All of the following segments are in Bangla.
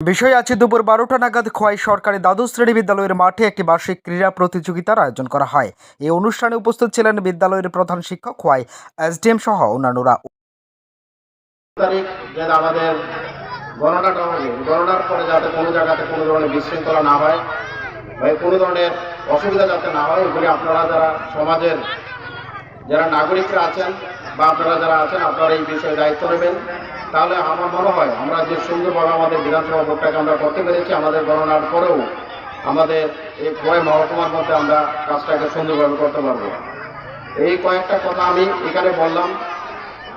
বিষয় আছে দুপুর 12টা নাগাদ খোয়াই সরকারি দ্বাদশ শ্রেণী বিদ্যালয়ের মাঠে একটি বার্ষিক ক্রীড়া প্রতিযোগিতার আয়োজন করা হয়। এই অনুষ্ঠানে উপস্থিত ছিলেন বিদ্যালয়ের প্রধান শিক্ষক খোয়াই এসডিএম সহ অন্যান্যরা। তারিখ যে আমাদের গণনাটা হবে, গণনার পরে যাতে কোনো জায়গাতে কোনো ধরনের বিশৃঙ্খলা না হয় বা কোনো ধরনের অসুবিধা যাতে না হয়, এগুলি আপনারা যারা সমাজের যারা নাগরিকরা আছেন বা আপনারা যারা আছেন আপনারা এই বিষয়ে দায়িত্ব নেবেন। তাহলে আমার মনে হয় আমরা যে সুন্দরভাবে আমাদের বিধানসভা ভোটটাকে আমরা করতে পেরেছি, আমাদের গণনার পরেও আমাদের এই খোয়াই মহকুমার মধ্যে আমরা কাজটাকে সুন্দরভাবে করতে পারবো। এই কয়েকটা কথা আমি এখানে বললাম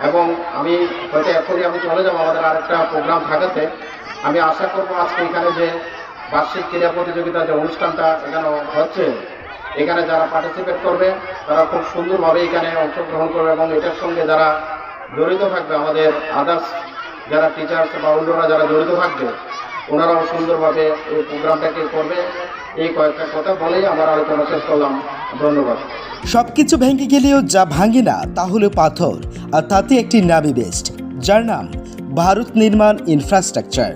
এবং আমি হয়তো এখনই আমি চলে যাবো আমাদের আরেকটা প্রোগ্রাম থাকাতে। আমি আশা করবো আজকে এখানে যে বার্ষিক ক্রীড়া প্রতিযোগিতা যে অনুষ্ঠানটা এখানে হচ্ছে, এখানে যারা পার্টিসিপেট করবে তারা খুব সুন্দরভাবে এখানে অংশগ্রহণ করবে এবং এটার সঙ্গে যারা জড়িত থাকবে, আমাদের আদার্স যারা টিচার্স বা অন্যরা যারা জড়িত থাকবে, ওনারাও সুন্দরভাবে এই প্রোগ্রামটাকে করবে। এই কয়েকটা কথা বলেই আমার আলোচনা শেষ করলাম। ধন্যবাদ। সবকিছু ভেঙে গেলেও যা ভাঙে না তা হলো পাথর, আর তাতে একটি নাভি বেস্ট, যার নাম ভারত নির্মাণ ইনফ্রাস্ট্রাকচার।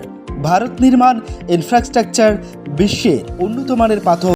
ভারত নির্মাণ ইনফ্রাস্ট্রাকচার বিশ্বের উন্নত মানের পাথর